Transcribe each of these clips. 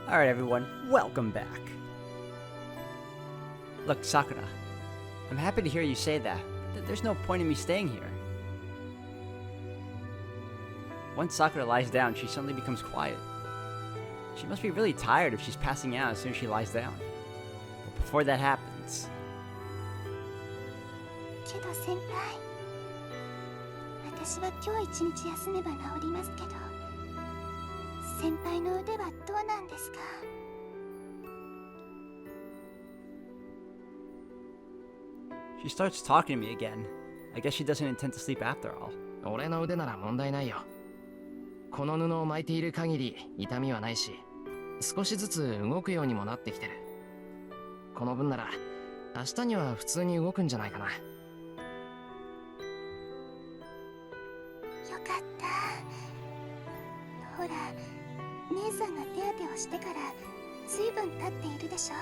Alright everyone, welcome back. Look, Sakura, I'm happy to hear you say that, but there's no point in me staying here. Once Sakura lies down, she suddenly becomes quiet. She must be really tired if she's passing out as soon as she lies down. But before that happens... けど先輩、私は今日一日休めば治りますけど、先輩の腕はどうなんですか? She starts talking to me again. I guess she doesn't intend to sleep after all. 俺の腕なら問題ないよ。この布を巻いている限り痛みはないし、少しずつ動くようにもなってきてる。この分なら明日には普通に動くんじゃないかな。よかった。ほら、姉さんが手当てをしてからずいぶん経っているでしょ。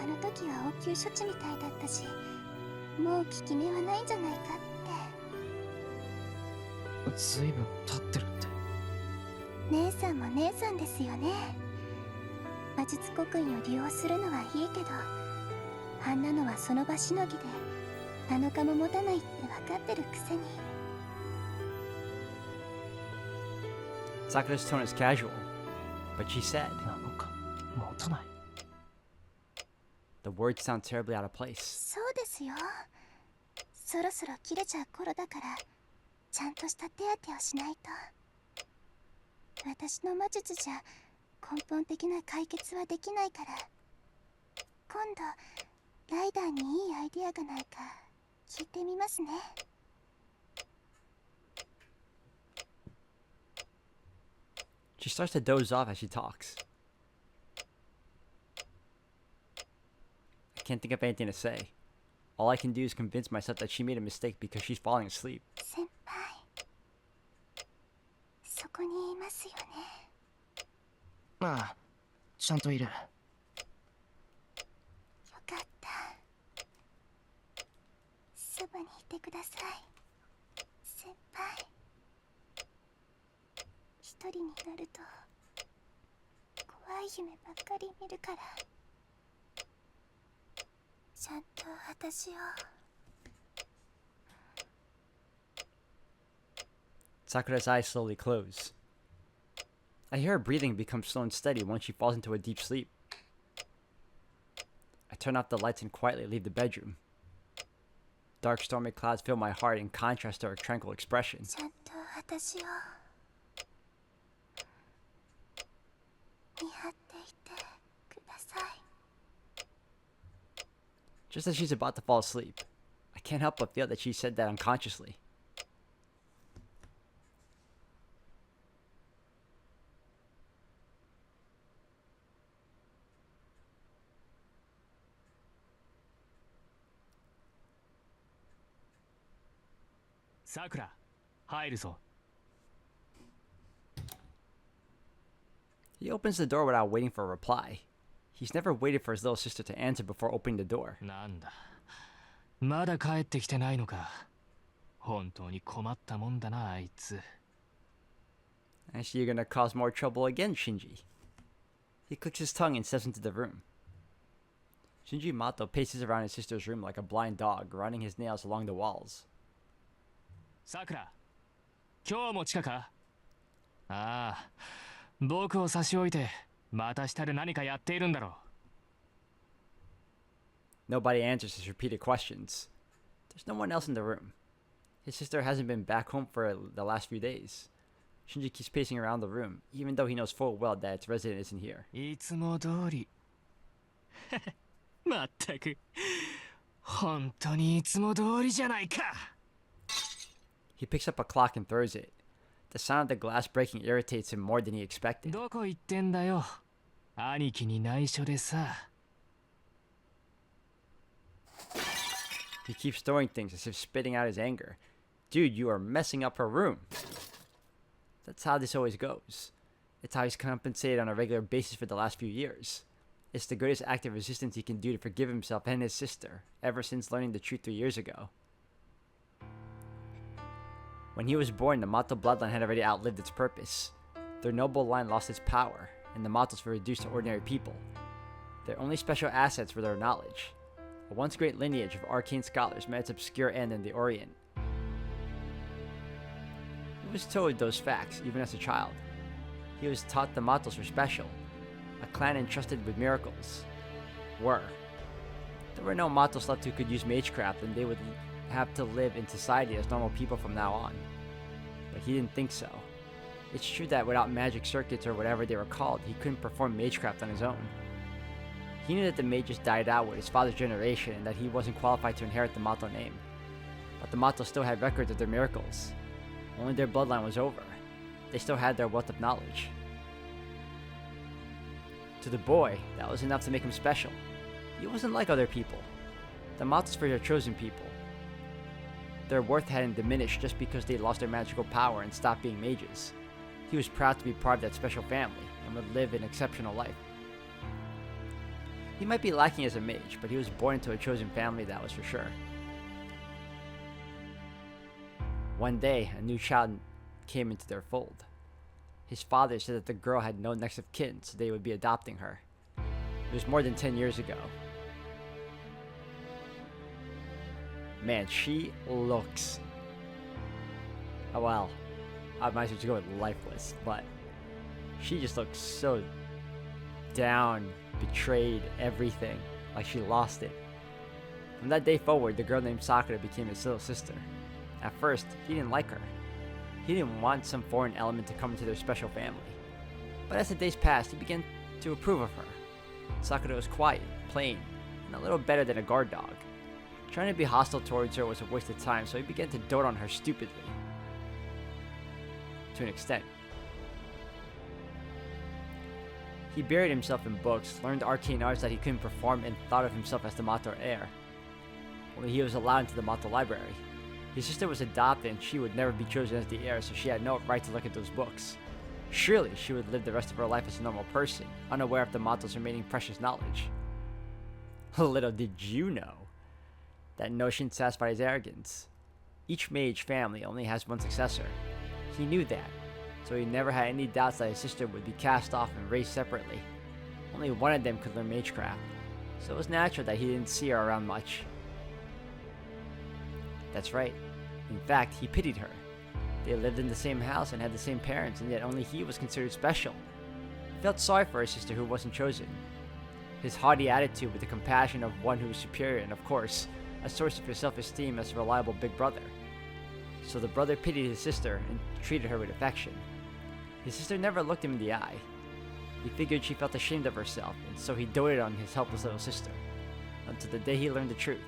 あの時は応急処置みたいだったし、もう効き目はないんじゃないかって。ずいぶん経ってるって。姉さんも姉さんですよね。魔術刻印を利用するのはいいけど、あんなのはその場しのぎで7日も持たないって分かってるくせに。Sakura's tone is casual, but she said, 7日持たない。The words sound terribly out of place. そうですよ。そろそろ切れちゃう頃だから、ちゃんとした手当てをしないと。私の魔術じゃ根本的な解決はできないから、今度ライダーにいいアイディアがないか聞いてみますね。She starts to doze off as she talks. I can't think of anything to say. All I can do is convince myself that she made a mistake because she's falling asleep. 先輩、そこにいますよね。ああ、ちゃんといる。よかった。そばにいてください、先輩。一人になると怖い夢ばっかり見るから、ちゃんと私を。Sakura's eyes slowly close. I hear her breathing become slow and steady once she falls into a deep sleep. I turn off the lights and quietly leave the bedroom. Dark stormy clouds fill my heart in contrast to her tranquil expression. ちゃんと私を見張っていてください。 Just as she's about to fall asleep, I can't help but feel that she said that unconsciously. Sakura, 入るぞ。He opens the door without waiting for a reply. He's never waited for his little sister to answer before opening the door. なんだ、まだ帰ってきてないのか。本当に困ったもんだな、あいつ。Actually, you're gonna cause more trouble again, Shinji. He clicks his tongue and steps into the room. Shinji Mato paces around his sister's room like a blind dog, running his nails along the walls. さくら、今日も地下か？ああ、僕を差し置いて、また下で何かやっているんだろう。Nobody answers his repeated questions. There's no one else in the room. His sister hasn't been back home for the last few days. Shinji keeps pacing around the room, even though he knows full well that its resident isn't here. いつも通り。まったく、本当にいつも通りじゃないか。He picks up a clock and throws it. The sound of the glass breaking irritates him more than he expected. どこ行ってんだよ。兄貴に内緒でさ。He keeps throwing things as if spitting out his anger. Dude, you are messing up her room. That's how this always goes. It's how he's compensated on a regular basis for the last few years. It's the greatest act of resistance he can do to forgive himself and his sister, ever since learning the truth 3 years ago. When he was born, the Mato bloodline had already outlived its purpose. Their noble line lost its power, and the Mattos were reduced to ordinary people. Their only special assets were their knowledge. A once great lineage of arcane scholars met its obscure end in the Orient. He was told those facts even as a child. He was taught the Mattos were special, a clan entrusted with miracles. There were no Mattos left who could use magecraft, and they would have to live in society as normal people from now on. But he didn't think so. It's true that without magic circuits or whatever they were called, he couldn't perform magecraft on his own. He knew that the mages died out with his father's generation and that he wasn't qualified to inherit the Matto name. But the Mattos still had records of their miracles. Only their bloodline was over. They still had their wealth of knowledge. To the boy, that was enough to make him special. He wasn't like other people. The Mattos were their chosen people. Their worth hadn't diminished just because they lost their magical power and stopped being mages. He was proud to be part of that special family and would live an exceptional life. He might be lacking as a mage, but he was born into a chosen family, that was for sure. One day, a new child came into their fold. His father said that the girl had no next of kin, so they would be adopting her. It was more than 10 years ago. Man, she looks... Oh, well, I might as well just go with lifeless, but she just looks so down, betrayed, everything, like she lost it. From that day forward, the girl named Sakura became his little sister. At first, he didn't like her. He didn't want some foreign element to come into their special family. But as the days passed, he began to approve of her. Sakura was quiet, plain, and a little better than a guard dog. Trying to be hostile towards her was a waste of time, so he began to dote on her stupidly. To an extent. He buried himself in books, learned arcane arts that he couldn't perform, and thought of himself as the Matto heir. Only he was allowed into the Matto library. His sister was adopted and she would never be chosen as the heir, so she had no right to look at those books. Surely she would live the rest of her life as a normal person, unaware of the Matto's remaining precious knowledge. Little did you know, that notion satisfied his arrogance. Each mage family only has one successor. He knew that, so he never had any doubts that his sister would be cast off and raised separately. Only one of them could learn magecraft, so it was natural that he didn't see her around much. That's right. In fact, he pitied her. They lived in the same house and had the same parents, and yet only he was considered special. He felt sorry for his sister who wasn't chosen. His haughty attitude with the compassion of one who was superior and, of course, a source of his self-esteem as a reliable big brother. So the brother pitied his sister and treated her with affection. His sister never looked him in the eye. He figured she felt ashamed of herself, and so he doted on his helpless little sister, until the day he learned the truth.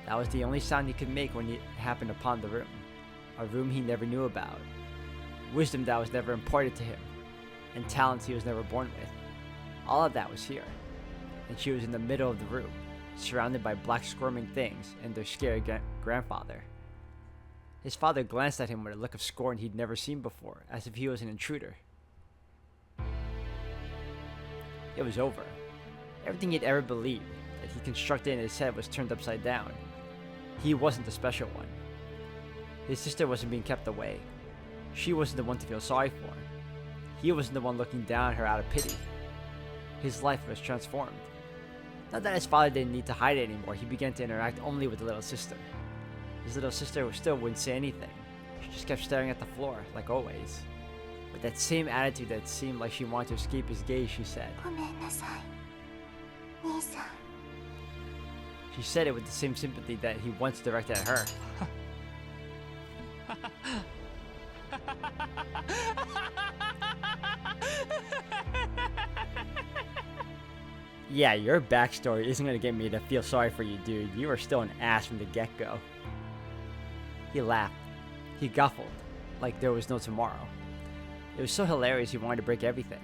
That was the only sound he could make when it happened upon the room. A room he never knew about. Wisdom that was never imparted to him. And talents he was never born with. All of that was here. And she was in the middle of the room, surrounded by black squirming things and their scary grandfather. His father glanced at him with a look of scorn he'd never seen before, as if he was an intruder. It was over. Everything he'd ever believed that he constructed in his head was turned upside down. He wasn't the special one. His sister wasn't being kept away. She wasn't the one to feel sorry for. He wasn't the one looking down at her out of pity. His life was transformed. Not that his father didn't need to hide it anymore, he began to interact only with the little sister. His little sister still wouldn't say anything. She just kept staring at the floor, like always. With that same attitude that seemed like she wanted to escape his gaze, she said. ごめんなさい、兄さん。 She said it with the same sympathy that he once directed at her. Yeah, your backstory isn't gonna get me to feel sorry for you, dude. You were still an ass from the get-go. He laughed. He guffled, like there was no tomorrow. It was so hilarious he wanted to break everything.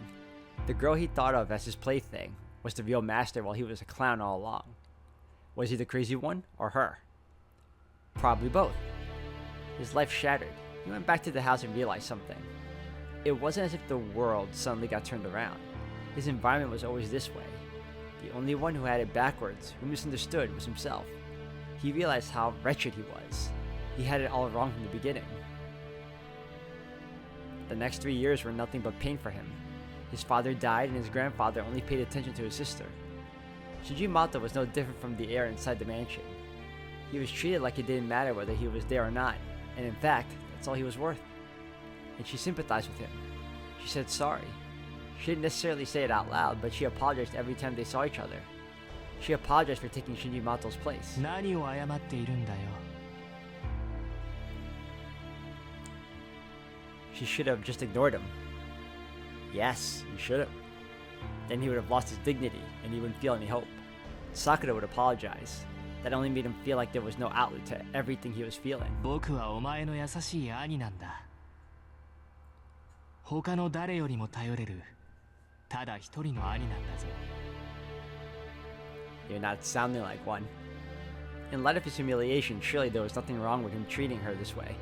The girl he thought of as his plaything was the real master while he was a clown all along. Was he the crazy one, or her? Probably both. His life shattered. He went back to the house and realized something. It wasn't as if the world suddenly got turned around. His environment was always this way. The only one who had it backwards, who misunderstood, was himself. He realized how wretched he was. He had it all wrong from the beginning. The next 3 years were nothing but pain for him. His father died and his grandfather only paid attention to his sister. Shinji Mato was no different from the heir inside the mansion. He was treated like it didn't matter whether he was there or not, and in fact, that's all he was worth. And she sympathized with him. She said sorry. She didn't necessarily say it out loud, but she apologized every time they saw each other. She apologized for taking Shinji Mato's place. 何を謝っているんだよ。 She should have just ignored him. Yes, he should have. Then he would have lost his dignity, and he wouldn't feel any hope. Sakura would apologize. That only made him feel like there was no outlet to everything he was feeling. 僕はお前の優しい兄なんだ。他の誰よりも頼れる、ただ一人の兄なんだぞ。 You're not sounding like one. In light of his humiliation, surely there was nothing wrong with him treating her this way.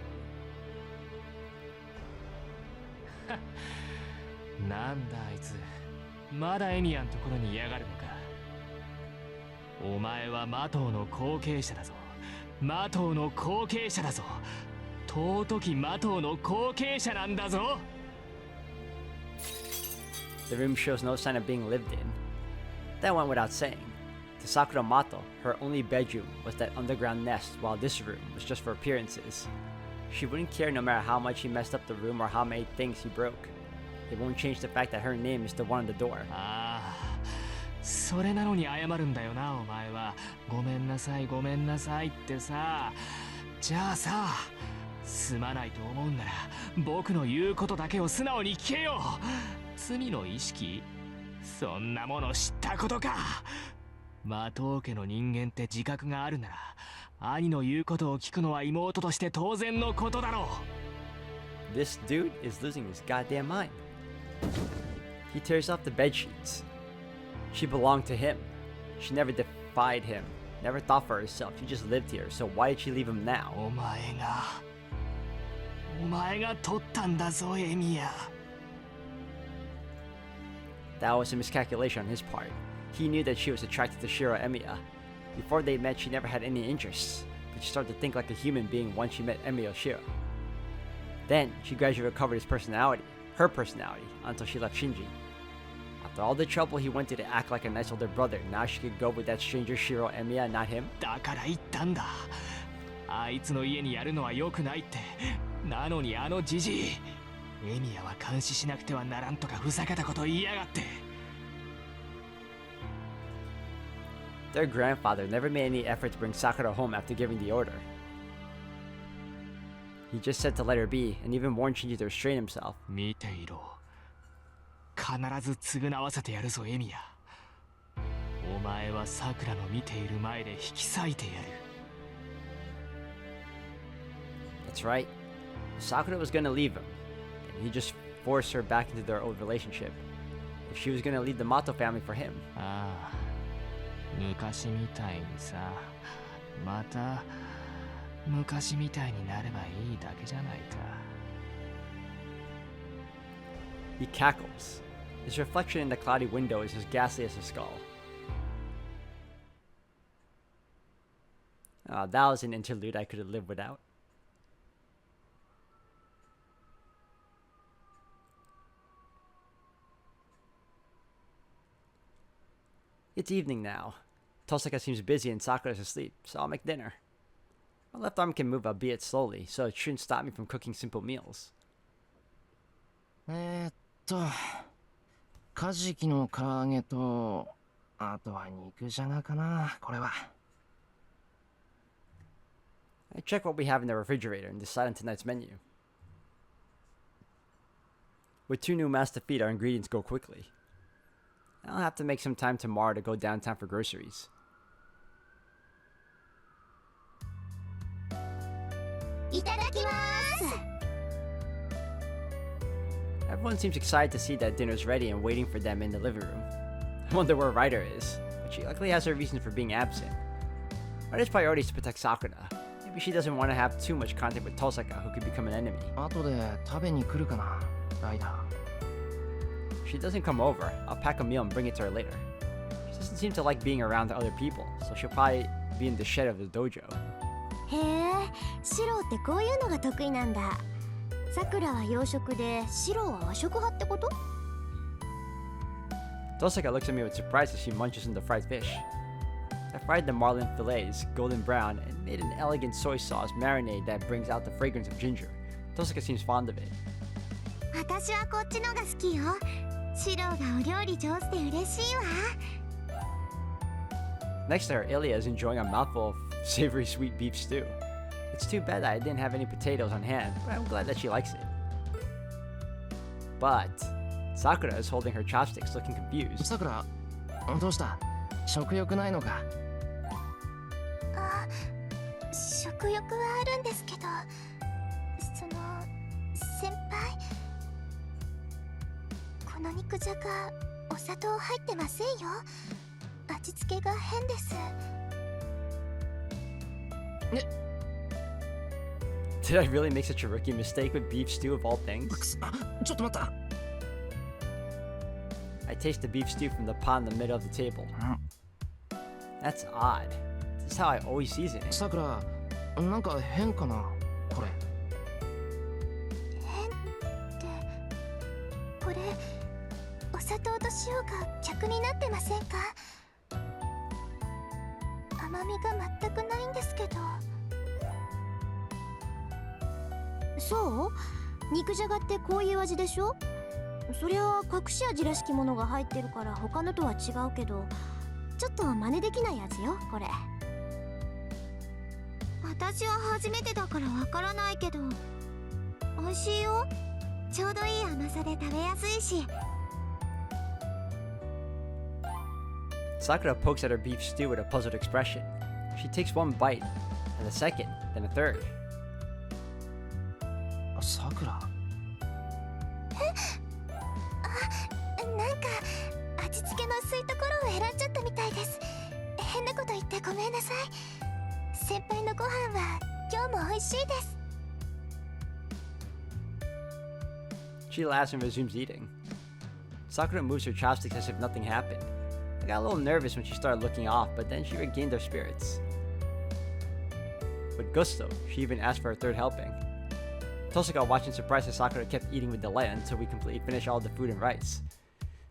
なんだあいつ、まだエミヤんところに嫌がるのか。お前はマトウの後継者だぞ。マトウの後継者だぞ。尊きマトウの後継者なんだぞ。 The room shows no sign of being lived in. That went without saying. To Sakura Mato, her only bedroom was that underground nest, while this room was just for appearances. She wouldn't care no matter how much he messed up the room or how many things he broke. It won't change the fact that her name is the one on the door. ああ、それなのに謝るんだよな、お前は。ごめんなさい、ごめんなさいってさ。じゃあさ、すまないと思うんなら、僕の言うことだけを素直に聞けよ。罪の意識？そんなもの知ったことか。マトウ家の人間って自覚があるなら、兄の言うことを聞くのは妹として当然のことだろう。 This dude is losing his goddamn mind. He tears off the bed sheets. She belonged to him. She never defied him, never thought for herself. She just lived here, so why did she leave him now? お前が取ったんだぞ、エミヤ。 That was a miscalculation on his part. He knew that she was attracted to Shiro Emiya. Before they met, she never had any interests, but she started to think like a human being once she met Emiya Shiro. Then, she gradually recovered his personality, her personality, until she left Shinji. After all the trouble he went to act like a nice older brother, now she could go with that stranger Shiro Emiya, not him? だから言ったんだ。あいつの家にやるのは良くないって。なのにあのジジイ、エミヤは監視しなくてはならんとかふざけたこと言いやがって。 Their grandfather never made any effort to bring Sakura home after giving the order. He just said to let her be, and even warned Shinji to restrain himself. 見ていろ。必ず償わせてやるぞ、エミヤ。お前はサクラの見ている前で引き裂いてやる。 That's right. Sakura was gonna leave him, and he just forced her back into their old relationship. If she was gonna leave the Mato family for him. ああ、昔みたいにさ、また昔みたいになればいいだけじゃないか。 He cackles. His reflection in the cloudy window is as ghastly as a skull. That was an interlude I could have lived without. It's evening now. Tosaka seems busy and Sakura's asleep, so I'll make dinner. My left arm can move, albeit slowly, so it shouldn't stop me from cooking simple meals. カジキの唐揚げと、あとは肉じゃがかな、これは。I check what we have in the refrigerator and decide on tonight's menu. With 2 new mouths to feed, our ingredients go quickly. I'll have to make some time tomorrow to go downtown for groceries. いただきます。 Everyone seems excited to see that dinner's ready and waiting for them in the living room. I wonder where Ryder is, but she luckily has her reasons for being absent. Ryder's priority is to protect Sakura. Maybe she doesn't want to have too much contact with Tosaka, who could become an enemy. 後で食べに来るかな、ライダー。 If she doesn't come over, I'll pack a meal and bring it to her later. She doesn't seem to like being around other people, so she'll probably be in the shed of the dojo. へえ、シロってこういうのが得意なんだ。さくらは洋食でシロは和食派ってこと？ Tosaka looks at me with surprise as she munches on the fried fish. I fried the marlin fillets golden brown and made an elegant soy sauce marinade that brings out the fragrance of ginger. Tosaka seems fond of it. 私はこっちのが好きよ。シロがお料理上手で嬉しいわ。 Next to her, Ilya is enjoying a mouthful of savory sweet beef stew. It's too bad that I didn't have any potatoes on hand, but I'm glad that she likes it. But Sakura is holding her chopsticks looking confused. さくら、どうした？食欲ないのか？あ、食欲はあるんですけど、その先輩、この肉じゃがお砂糖入ってませんよ。味付けが変です。Did I really make such a rookie mistake with beef stew of all things? ちょっと待った。I taste the beef stew from the pot in the middle of the table. That's odd. This is how I always season it. さくら、なんか変かな、これ。変ってこれお砂糖と塩が逆になってませんか？甘みが全くないんですけど。そう？肉じゃがってこういう味でしょ？そりゃ隠し味らしきものが入ってるから他のとは違うけど、ちょっと真似できない味よこれ。私は初めてだからわからないけど美味しいよ。ちょうどいい甘さで食べやすいし。 Sakura pokes at her beef stew with a puzzled expression. She takes one bite, and a second, then a third. さくら。なんか味付けの薄いところを選んじゃったみたいです。変なこと言ってごめんなさい。先輩のご飯は今日も美味しいです。 She laughs and resumes eating. Sakura moves her chopsticks as if nothing happened. I got a little nervous when she started looking off, but then she regained her spirits. With gusto, she even asked for a third helping. Tosaka watched in surprise as Sakura kept eating with delight until we completely finished all the food and rice.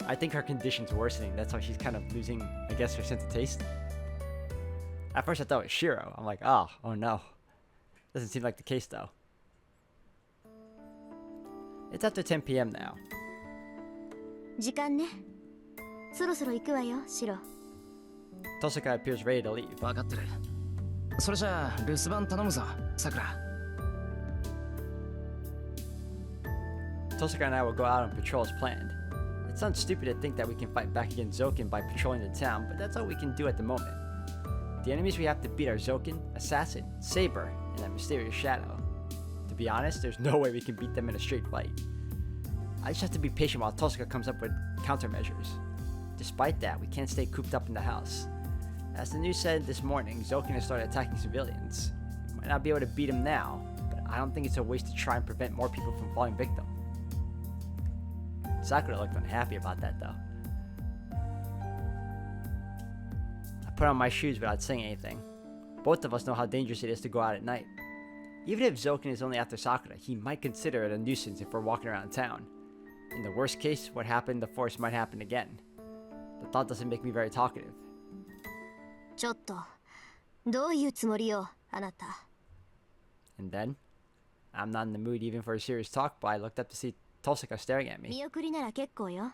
I think her condition's worsening. That's why she's kind of losing, I guess, her sense of taste. At first I thought it was Shiro. I'm like, oh no. Doesn't seem like the case though. It's after 10 p.m. now. 時間ね。そろそろ行くわよ、シロ。 Tosaka appears ready to leave. 分かってる。それじゃあ留守番頼むぞ、さくら。Tosaka and I will go out on patrol as planned. It sounds stupid to think that we can fight back against Zoken by patrolling the town, but that's all we can do at the moment. The enemies we have to beat are Zoken, Assassin, Saber, and that mysterious Shadow. To be honest, there's no way we can beat them in a straight fight. I just have to be patient while Tosaka comes up with countermeasures. Despite that, we can't stay cooped up in the house. As the news said this morning, Zoken has started attacking civilians. We might not be able to beat him now, but I don't think it's a waste to try and prevent more people from falling victim. Sakura looked unhappy about that though. I put on my shoes without saying anything. Both of us know how dangerous it is to go out at night. Even if Zoken is only after Sakura, he might consider it a nuisance if we're walking around town. In the worst case, what happened in the forest might happen again. The thought doesn't make me very talkative. ちょっと、どういうつもりよ、あなた。 And then, I'm not in the mood even for a serious talk, but I looked up to see Tosaka staring at me. 見送りなら結構よ。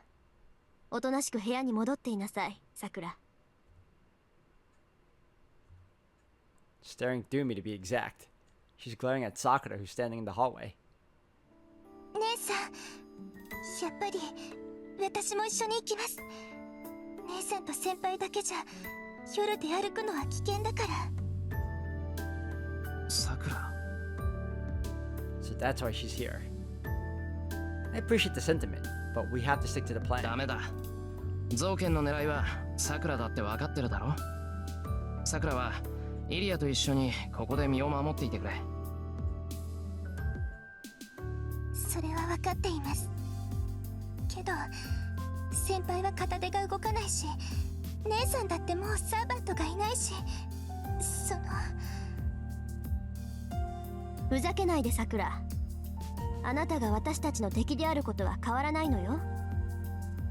おとなしく部屋に戻っていなさい、さくら。 Staring through me to be exact. She's glaring at Sakura, who's standing in the hallway. 姉さん、やっぱり私も一緒に行きます。姉さんと先輩だけじゃ夜で歩くのは危険だから。さくら。 So that's why she's here. I appreciate the sentiment, but we have to stick to the plan. ダメだ。ゾウケンの狙いはさくらだって分かってるだろ。さくらはイリアと一緒にここで身を守っていてくれ。それは分かっています。けど先輩は片手が動かないし、姉さんだってもうサーバントがいないし、ふざけないでさくら。あなたが私たちの敵であることは変わらないのよ。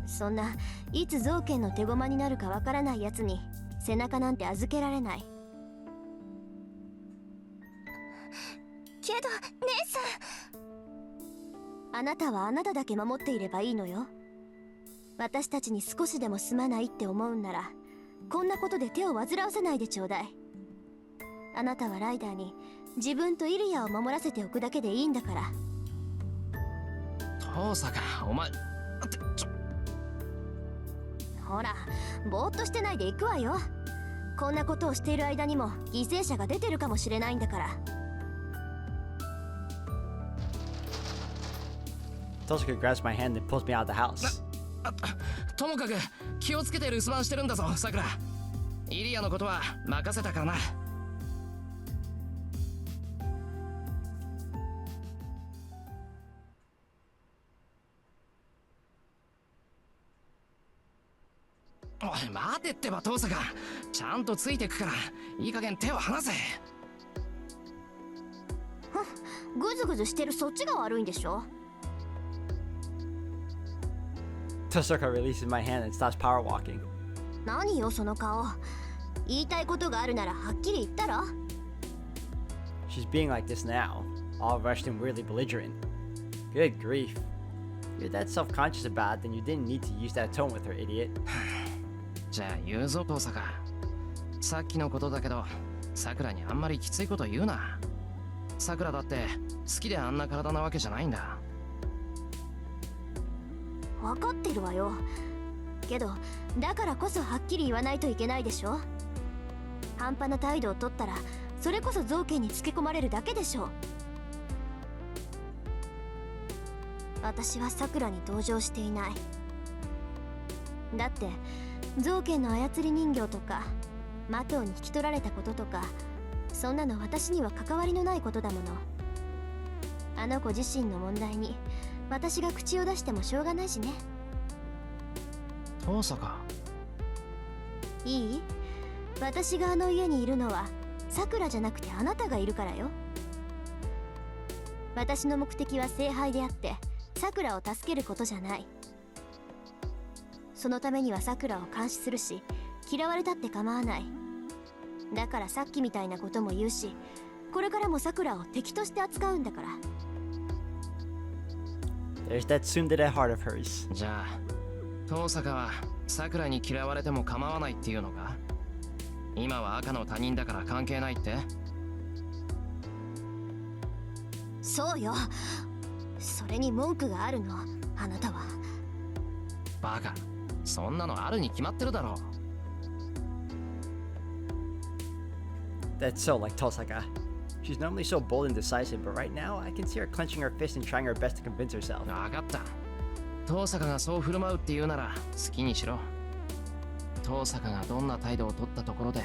そんないつ造剣の手駒になるかわからないやつに背中なんて預けられない。けど姉さん、あなたはあなただけ守っていればいいのよ。私たちに少しでもすまないって思うんならこんなことで手を煩わせないでちょうだい。あなたはライダーに自分とイリアを守らせておくだけでいいんだから。遠坂、お前ってほら、ぼーっとしてないで行くわよ。こんなことをしている間にも犠牲者が出てるかもしれないんだから。Tosaka grabs my hand and pulls me out of the house. ともかく気をつけて留守番してるんだぞ、さくら。イリアのことは任せたからな。おい待てってば遠坂、ちゃんとついてくからいい加減手を離せ。ぐずぐずしてるそっちが悪いんでしょ。Tosaka releases my hand and stops power walking. 何よその顔。言いたいことがあるならはっきり言ったら。 She's being like this now, all rushed and weirdly belligerent. Good grief. If you're that self-conscious about it, then you didn't need to use that tone with her, idiot. じゃあ言うぞ遠坂、さっきのことだけどさくらにあんまりきついこと言うな。さくらだって好きであんな体なわけじゃないんだ。分かってるわよ。けどだからこそはっきり言わないといけないでしょ。半端な態度を取ったらそれこそ造形につけ込まれるだけでしょ。私はさくらに同情していない。だって造形の操り人形とかマトウに引き取られたこととか、そんなの私には関わりのないことだもの。あの子自身の問題に私が口を出してもしょうがないしね。遠坂、いい？私があの家にいるのはさくらじゃなくてあなたがいるからよ。私の目的は聖杯であってさくらを助けることじゃない。そのためにはさくらを監視するし嫌われたって構わない。だからさっきみたいなことも言うし、これからもさくらを敵として扱うんだから。 There's that tsundere heart of hers. じゃあ遠坂はさくらに嫌われても構わないっていうのか。今は赤の他人だから関係ないって。そうよ。それに文句があるの、あなたは。バカ、そんなのあるに決まってるだろ。That's so like Tosaka. She's normally so bold and decisive, but right now I can see her clenching her fist and trying her best to convince herself. 分かった。遠坂がそう振る舞うって言うなら好きにしろ。遠坂がどんな態度を取ったところで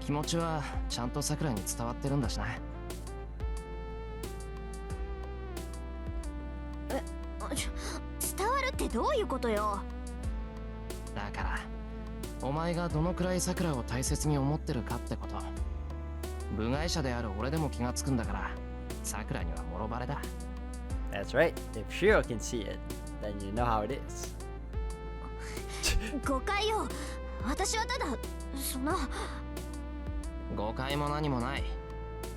気持ちはちゃんとさくらに伝わってるんだしな。伝わるってどういうことよ。だからお前がどのくらいさくらを大切に思ってるかってこと。部外者である俺でも気がつくんだからさくらにはもろバレだ。 That's right. If Shiro can see it, then you know how it is. 誤解よ。私はただその。誤解も何もない。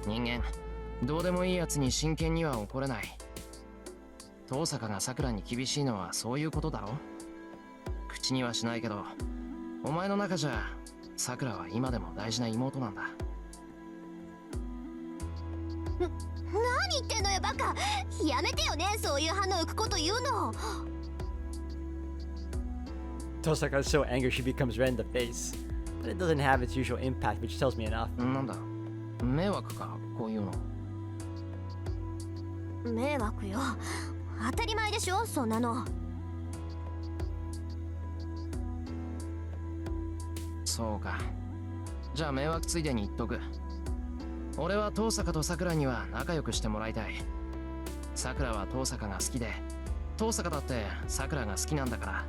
人間どうでもいいやつに真剣には怒れない。遠坂がさくらに厳しいのはそういうことだろ。口にはしないけどお前の中じゃさくらは今でも大事な妹なんだ。何言ってんのよバカ。やめてよね、そういう歯の浮くこと言うの。 Tosaka is so angry she becomes red in the face, but it doesn't have its usual impact, which tells me enough. なんだ迷惑かこういうの。迷惑よ。当たり前でしょそんなの。そうか。じゃあ迷惑ついでに言っとく。俺は遠坂とさくらには仲良くしてもらいたい。さくらは遠坂が好きで遠坂だってさくらが好きなんだから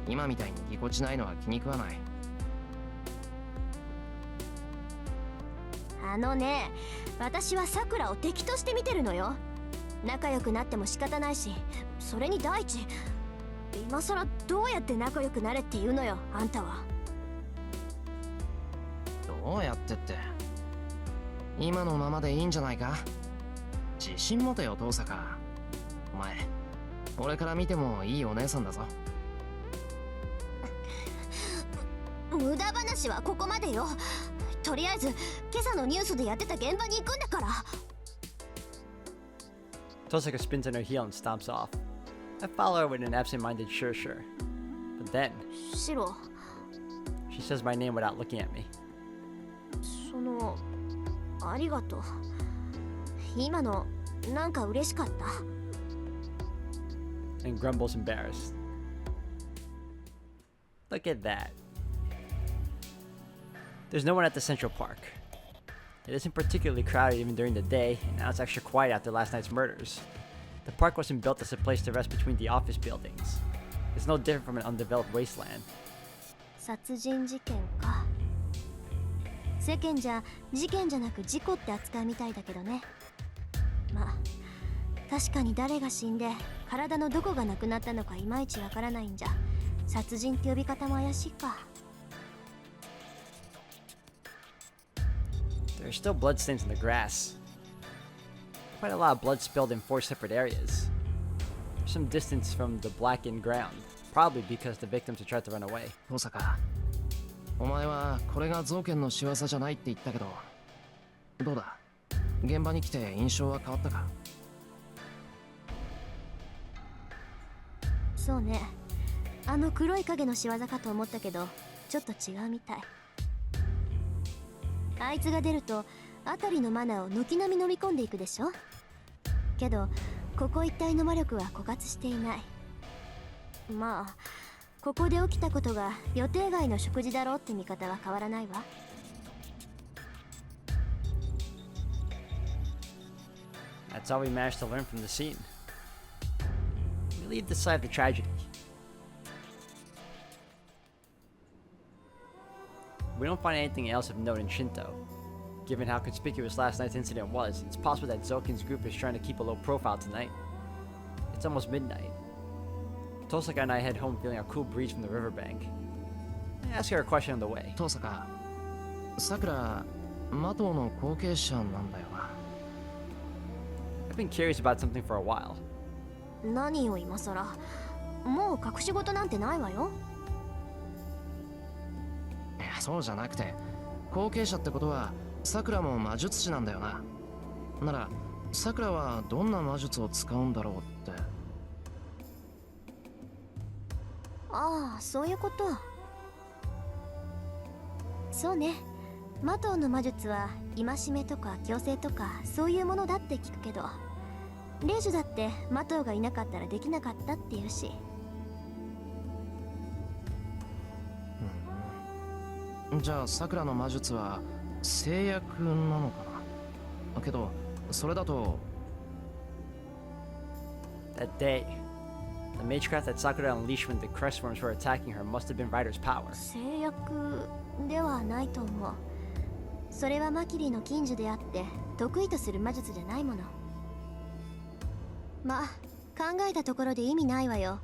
今みたいにぎこちないのは気に食わない。あのね、私はさくらを敵として見てるのよ。仲良くなっても仕方ないし、それに第一、今さらどうやって仲良くなれって言うのよ、あんたは。どうやってって、今のままでいいんじゃないか。自信持てよ遠坂。お前俺から見てもいいお姉さんだぞ。無駄話はここまでよ。とりあえず今朝のニュースでやってた現場に行くんだから。 Tosaka spins on her heel and stomps off. I follow her with an absent-minded sure. But then, シロ、 she says my name without looking at me. その、ありがとう。今のなんか嬉しかった。 And grumbles embarrassed. Look at that. There's no one at the Central Park. It isn't particularly crowded even during the day, and now it's extra quiet after last night's murders. The park wasn't built as a place to rest between the office buildings. It's no different from an undeveloped wasteland. 殺人事件か。世間じゃ事件じゃなく事故って扱いみたいだけどね。まあ確かに誰が死んで体のどこがなくなったのかいまいちわからないんじゃ、殺人って呼び方も怪しいか。 There are still bloodstains in the grass. Quite a lot of blood spilled in 4 separate areas. There's some distance from the blackened ground, probably because the victims had tried to run away. 遠坂、お前はこれが造剣の仕業じゃないって言ったけど、どうだ、現場に来て印象は変わったか。そうね、あの黒い影の仕業かと思ったけどちょっと違うみたい。あいつが出ると辺りのマナーを軒並み飲み込んでいくでしょ。けどここ一帯の魔力は枯渇していない。まあここで起きたことが予定外の食事だろうって見方は変わらないわ。 That's all we managed to learn from the scene. We leave the site of the tragedy. We don't find anything else of note in Shinto. Given how conspicuous last night's incident was, it's possible that Zokin's group is trying to keep a low profile tonight. It's almost midnight. Tosaka and I head home feeling a cool breeze from the riverbank. I ask her a question on the way. 遠坂、さくら、マトウの後継者なんだよな。I've been curious about something for a while. 何を今さら、もう隠し事なんてないわよ。いや、そうじゃなくて、後継者ってことはさくらも魔術師なんだよな。ならさくらはどんな魔術を使うんだろうって。ああ、そういうこと。そうね、マトウの魔術は戒めとか強制とかそういうものだって聞くけど、レイジュだってマトウがいなかったらできなかったって言うし。じゃあさくらの魔術は制約なのかな。けどそれだと。 That day, the magecraft that Sakura unleashed when the crestworms were attacking her must have been Ryder's power. 制約ではないと思う。それはマキリの禁呪であって得意とする魔術じゃないもの。まあ考えたところで意味ないわよ。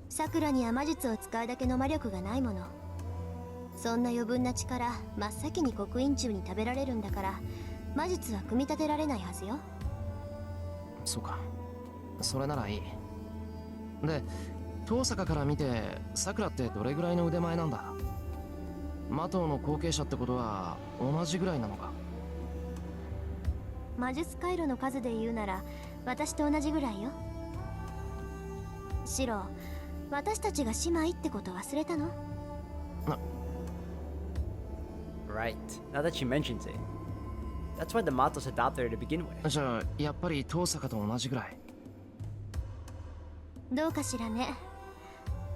さくらには魔術を使うだけの魔力がないもの。そんな余分な力真っ先に刻印中に食べられるんだから、魔術は組み立てられないはずよ。そうか、それならいい。で、遠坂から見てさくらってどれぐらいの腕前なんだ。マトウの後継者ってことは同じぐらいなのか。魔術回路の数で言うなら私と同じぐらいよ。シロ、私たちが姉妹ってこと忘れたの？ Right. Now that she mentions it. That's why the Matos adopted her to begin with. じゃあやっぱり遠坂と同じぐらい。どうかしらね。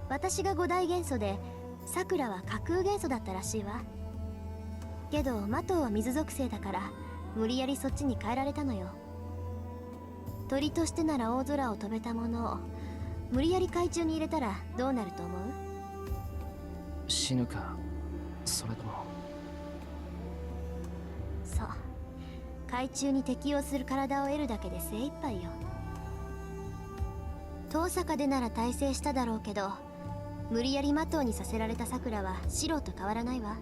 私が五大元素でさくらは架空元素だったらしいわ。けどマトウは水属性だから無理やりそっちに変えられたのよ。鳥としてなら大空を飛べたものを無理やり海中に入れたらどうなると思う？死ぬか、それとも。そう、海中に適応する体を得るだけで精一杯よ。遠坂でなら大成しただろうけど、無理やり的にさせられたさくらは白と変わらないわ。